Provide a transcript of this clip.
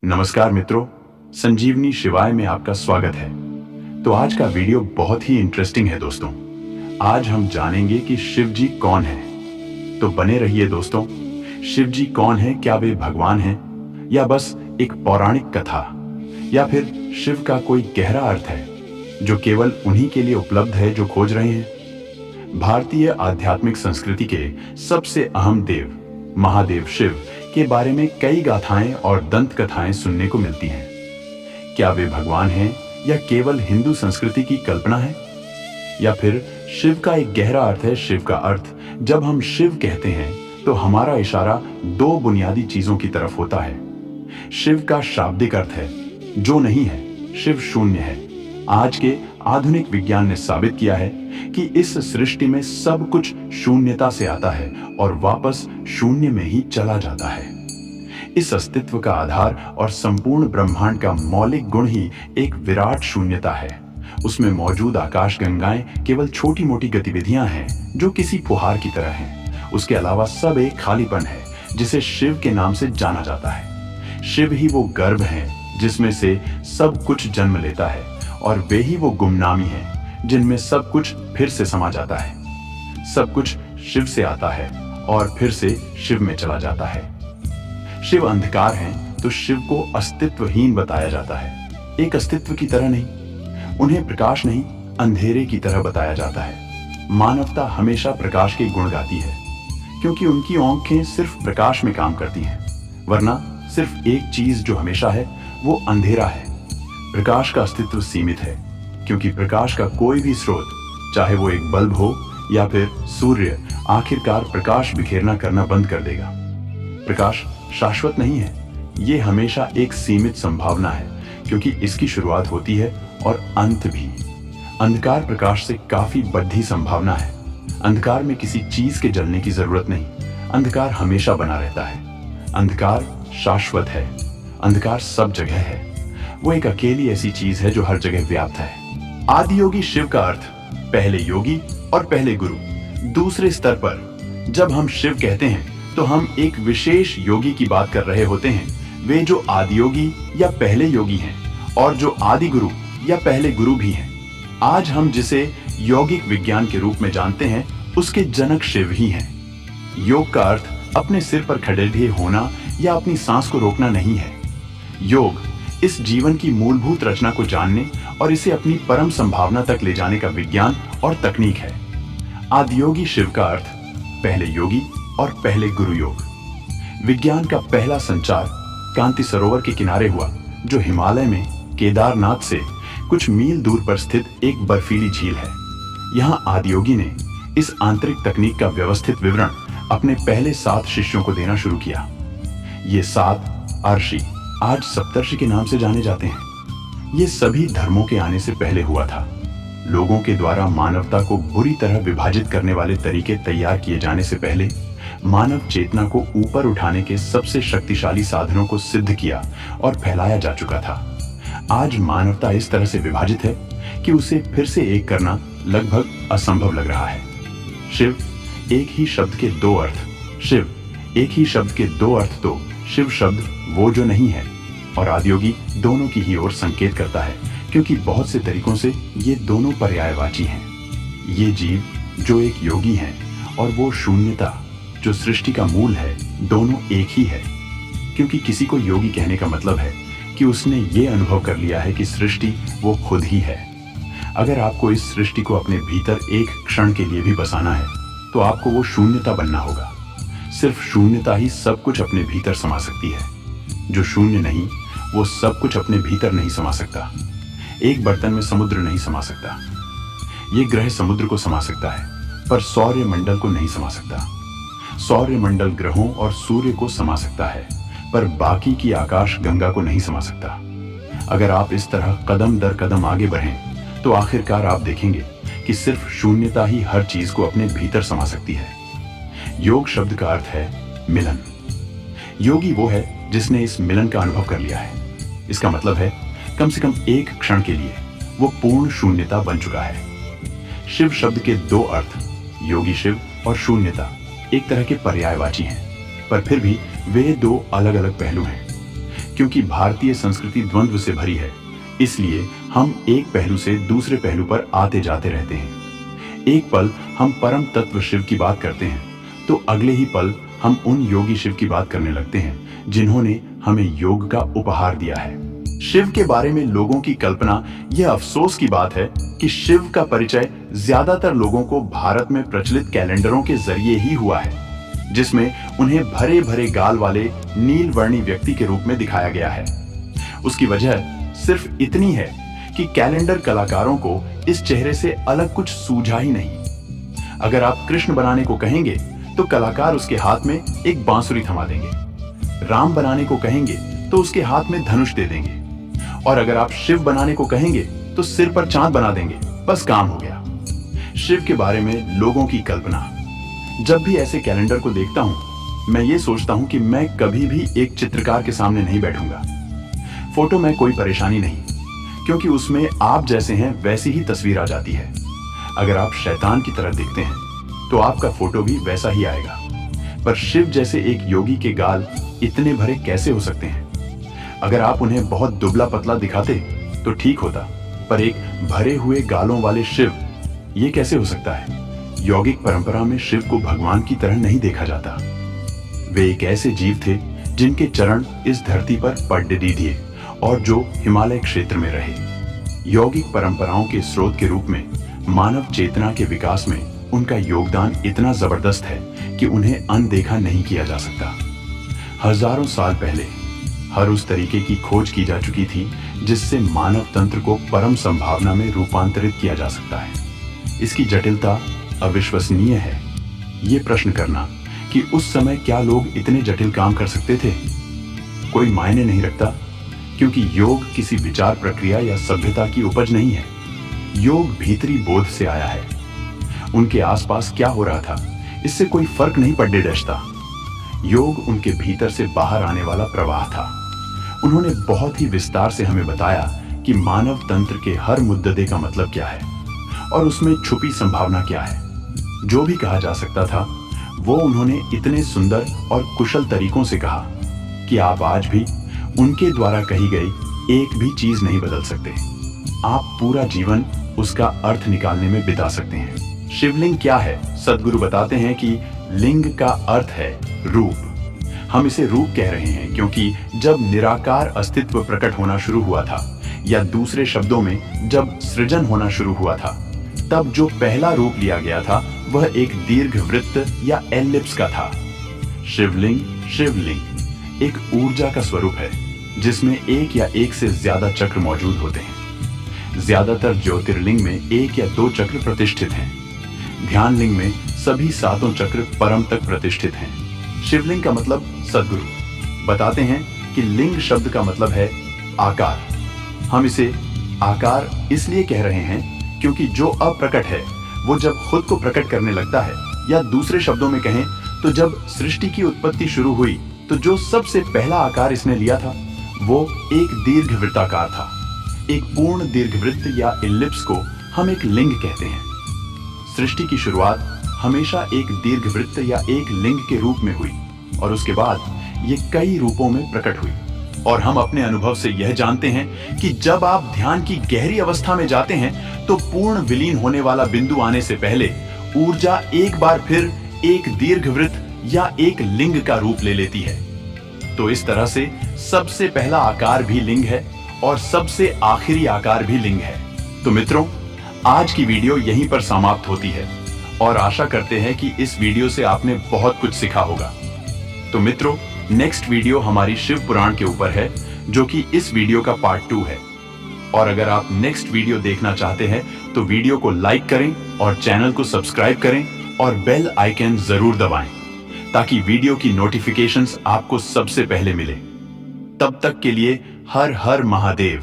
नमस्कार मित्रों, संजीवनी शिवाय में आपका स्वागत है। तो आज का वीडियो बहुत ही इंटरेस्टिंग है दोस्तों। आज हम जानेंगे कि शिव जी कौन है। तो बने रहिए दोस्तों। शिव जी कौन है? क्या वे भगवान हैं या बस एक पौराणिक कथा, या फिर शिव का कोई गहरा अर्थ है जो केवल उन्हीं के लिए उपलब्ध है जो खोज रहे हैं। भारतीय आध्यात्मिक संस्कृति के सबसे अहम देव महादेव शिव के बारे में कई गाथाएं और दंत कथाएं सुनने को मिलती हैं। क्या वे भगवान हैं या केवल हिंदू संस्कृति की कल्पना है, या फिर शिव का एक गहरा अर्थ है? शिव का अर्थ, जब हम शिव कहते हैं तो हमारा इशारा दो बुनियादी चीजों की तरफ होता है। शिव का शाब्दिक अर्थ है जो नहीं है, शिव शून्य है। आज के आधुनिक विज्ञान ने साबित किया है कि इस सृष्टि में सब कुछ शून्यता से आता है और वापस शून्य में ही चला जाता है। इस अस्तित्व का आधार और संपूर्ण ब्रह्मांड का मौलिक गुण ही एक विराट शून्यता है। उसमें मौजूद आकाश गंगाएं केवल छोटी मोटी गतिविधियां हैं जो किसी फुहार की तरह हैं। उसके अलावा सब एक खालीपन है जिसे शिव के नाम से जाना जाता है। शिव ही वो गर्भ है जिसमें से सब कुछ जन्म लेता है, और वे ही वो गुमनामी हैं जिनमें सब कुछ फिर से समा जाता है। सब कुछ शिव से आता है और फिर से शिव में चला जाता है। शिव अंधकार हैं तो शिव को अस्तित्वहीन बताया जाता है, एक अस्तित्व की तरह नहीं। उन्हें प्रकाश नहीं, अंधेरे की तरह बताया जाता है। मानवता हमेशा प्रकाश के गुण गाती है क्योंकि उनकी आंखें सिर्फ प्रकाश में काम करती हैं, वरना सिर्फ एक चीज जो हमेशा है वो अंधेरा है। प्रकाश का अस्तित्व सीमित है क्योंकि प्रकाश का कोई भी स्रोत, चाहे वो एक बल्ब हो या फिर सूर्य, आखिरकार प्रकाश बिखेरना करना बंद कर देगा। प्रकाश शाश्वत नहीं है, ये हमेशा एक सीमित संभावना है क्योंकि इसकी शुरुआत होती है और अंत भी। अंधकार प्रकाश से काफी बढ़ी संभावना है। अंधकार में किसी चीज के जलने की जरूरत नहीं, अंधकार हमेशा बना रहता है। अंधकार शाश्वत है, अंधकार सब जगह है। वो एक अकेली ऐसी चीज है जो हर जगह व्याप्त है। आदियोगी शिव का अर्थ पहले योगी और पहले गुरु। दूसरे स्तर पर जब हम शिव कहते हैं तो हम एक विशेष योगी की बात कर रहे होते हैं। वे जो आदियोगी या पहले योगी हैं और जो आदि गुरु या पहले गुरु भी हैं। आज हम जिसे यौगिक विज्ञान के रूप में जानते हैं उसके जनक शिव ही हैं। योग का अर्थ अपने सिर पर खड़े होना या अपनी सांस को रोकना नहीं है। योग इस जीवन की मूलभूत रचना को जानने और इसे अपनी परम संभावना तक ले जाने का विज्ञान और तकनीक है। आदियोगी शिव का अर्थ पहले योगी और पहले गुरु योग। विज्ञान का पहला संचार कांति सरोवर के किनारे हुआ, जो हिमालय में केदारनाथ से कुछ मील दूर पर स्थित एक बर्फीली झील है। यहाँ आदियोगी ने इस आंतरिक तकनीक का व्यवस्थित विवरण अपने पहले 7 शिष्यों को देना शुरू किया। ये 7 अर्षि आज सप्तर्षि के नाम से जाने जाते हैं। ये सभी धर्मों के आने से पहले हुआ था। लोगों के द्वारा मानवता को बुरी तरह विभाजित करने वाले तरीके तैयार किए जाने से पहले मानव चेतना को ऊपर उठाने के सबसे शक्तिशाली साधनों को सिद्ध किया और फैलाया जा चुका था। आज मानवता इस तरह से विभाजित है कि उसे फिर से एक करना लगभग असंभव लग रहा है। शिव एक ही शब्द के 2 अर्थ। शिव एक ही शब्द के 2 अर्थ तो शिव शब्द वो जो नहीं है और आदियोगी दोनों की ही ओर संकेत करता है, क्योंकि बहुत से तरीकों से ये दोनों पर्यायवाची हैं। ये जीव जो एक योगी हैं और वो शून्यता जो सृष्टि का मूल है, दोनों एक ही है। क्योंकि किसी को योगी कहने का मतलब है कि उसने ये अनुभव कर लिया है कि सृष्टि वो खुद ही है। अगर आपको इस सृष्टि को अपने भीतर एक क्षण के लिए भी बसाना है तो आपको वो शून्यता बनना होगा। सिर्फ शून्यता ही सब कुछ अपने भीतर समा सकती है। जो शून्य नहीं, वो सब कुछ अपने भीतर नहीं समा सकता। एक बर्तन में समुद्र नहीं समा सकता। ये ग्रह समुद्र को समा सकता है पर सौर्य मंडल को नहीं समा सकता। सौर्य मंडल ग्रहों और सूर्य को समा सकता है पर बाकी की आकाश गंगा को नहीं समा सकता। अगर आप इस तरह कदम दर कदम आगे बढ़ें तो आखिरकार आप देखेंगे कि सिर्फ शून्यता ही हर चीज को अपने भीतर समा सकती है। योग शब्द का अर्थ है मिलन। योगी वो है जिसने इस मिलन का अनुभव कर लिया है। इसका मतलब है कम से कम एक क्षण के लिए वो पूर्ण शून्यता बन चुका है। शिव शब्द के 2 अर्थ, योगी शिव और शून्यता, एक तरह के पर्यायवाची हैं, पर फिर भी वे 2 अलग अलग पहलू हैं। क्योंकि भारतीय संस्कृति द्वंद्व से भरी है, इसलिए हम एक पहलू से दूसरे पहलू पर आते जाते रहते हैं। एक पल हम परम तत्व शिव की बात करते हैं, तो अगले ही पल हम उन योगी शिव की बात करने लगते हैं जिन्होंने हमें योग का उपहार दिया है। शिव के बारे में लोगों की कल्पना, यह अफसोस की बात है कि शिव का परिचय ज्यादातर लोगों को भारत में प्रचलित कैलेंडरों के जरिए ही हुआ है, जिसमें उन्हें भरे भरे गाल वाले नीलवर्णी व्यक्ति के रूप में दिखाया गया है। उसकी वजह सिर्फ इतनी है कि कैलेंडर कलाकारों को इस चेहरे से अलग कुछ सूझा ही नहीं। अगर आप कृष्ण बनाने को कहेंगे तो कलाकार उसके हाथ में एक बांसुरी थमा देंगे। राम बनाने को कहेंगे तो उसके हाथ में धनुष दे देंगे, और अगर आप शिव बनाने को कहेंगे तो सिर पर चांद बना देंगे। बस काम हो गया। शिव के बारे में लोगों की कल्पना। जब भी ऐसे कैलेंडर को देखता हूं, मैं ये सोचता हूं कि मैं कभी भी एक चित्रकार के सामने नहीं बैठूंगा। फोटो में कोई परेशानी नहीं, क्योंकि उसमें आप जैसे हैं वैसी ही तस्वीर आ जाती है। अगर आप शैतान की तरह दिखते हैं तो आपका फोटो भी वैसा ही आएगा। पर शिव जैसे एक योगी के गाल इतने भरे कैसे हो सकते हैं? अगर आप उन्हें बहुत दुबला पतला दिखाते तो ठीक होता, पर एक भरे हुए गालों वाले शिव, ये कैसे हो सकता है? यौगिक परंपरा में शिव को भगवान की तरह नहीं देखा जाता। वे एक ऐसे जीव थे जिनके चरण इस धरती पर पड्डली दिए और जो हिमालय क्षेत्र में रहे। यौगिक परंपराओं के स्रोत के रूप में मानव चेतना के विकास में उनका योगदान इतना जबरदस्त है कि उन्हें अनदेखा नहीं किया जा सकता। हजारों साल पहले हर उस तरीके की खोज की जा चुकी थी जिससे मानव तंत्र को परम संभावना में रूपांतरित किया जा सकता है। इसकी जटिलता अविश्वसनीय है। ये प्रश्न करना कि उस समय क्या लोग इतने जटिल काम कर सकते थे, कोई मायने नहीं रखता, क्योंकि योग किसी विचार प्रक्रिया या सभ्यता की उपज नहीं है। योग भीतरी बोध से आया है। उनके आसपास क्या हो रहा था इससे कोई फर्क नहीं पड़ने दर्शता। योग उनके भीतर से बाहर आने वाला प्रवाह था। उन्होंने बहुत ही विस्तार से हमें बताया कि मानव तंत्र के हर मुद्दे का मतलब क्या है और उसमें छुपी संभावना क्या है। जो भी कहा जा सकता था वो उन्होंने इतने सुंदर और कुशल तरीकों से कहा कि आप आज भी उनके द्वारा कही गई एक भी चीज नहीं बदल सकते। आप पूरा जीवन उसका अर्थ निकालने में बिता सकते हैं। शिवलिंग क्या है? सद्गुरु बताते हैं कि लिंग का अर्थ है रूप। हम इसे रूप कह रहे हैं क्योंकि जब निराकार अस्तित्व प्रकट होना शुरू हुआ था, या दूसरे शब्दों में जब सृजन होना शुरू हुआ था, तब जो पहला रूप लिया गया था वह एक दीर्घ वृत्त या एलिप्स का था। शिवलिंग एक ऊर्जा का स्वरूप है जिसमें एक या एक से ज्यादा चक्र मौजूद होते हैं। ज्यादातर ज्योतिर्लिंग में एक या दो चक्र प्रतिष्ठित हैं। ध्यान लिंग में सभी सातों चक्र परम तक प्रतिष्ठित हैं। शिवलिंग का मतलब सद्गुरु बताते हैं कि लिंग शब्द का मतलब है आकार। हम इसे आकार इसलिए कह रहे हैं क्योंकि जो अप्रकट है वो जब खुद को प्रकट करने लगता है, या दूसरे शब्दों में कहें तो जब सृष्टि की उत्पत्ति शुरू हुई तो जो सबसे पहला आकार इसने लिया था वो एक दीर्घवृत्ताकार था। एक पूर्ण दीर्घवृत्त या इलिप्स को हम एक लिंग कहते हैं। सृष्टि की शुरुआत हमेशा एक दीर्घवृत्त या एक लिंग के रूप में हुई और उसके बाद ये कई रूपों में प्रकट हुई। और हम अपने अनुभव से यह जानते हैं कि जब आप ध्यान की गहरी अवस्था में जाते हैं तो पूर्ण विलीन होने वाला बिंदु आने से पहले ऊर्जा एक बार फिर एक दीर्घवृत्त या एक लिंग का रूप ले लेती है। तो इस तरह से सबसे पहला आकार भी लिंग है और सबसे आखिरी आकार भी लिंग है। तो मित्रों, आज की वीडियो यहीं पर समाप्त होती है और आशा करते हैं कि इस वीडियो से आपने बहुत कुछ सीखा होगा। तो मित्रों, नेक्स्ट वीडियो हमारी शिव पुराण के ऊपर है, जो कि इस वीडियो का पार्ट 2 है। और अगर आप नेक्स्ट वीडियो देखना चाहते हैं तो वीडियो को लाइक करें और चैनल को सब्सक्राइब करें और बेल आइकन जरूर दबाएं ताकि वीडियो की नोटिफिकेशंस आपको सबसे पहले मिले। तब तक के लिए हर हर महादेव।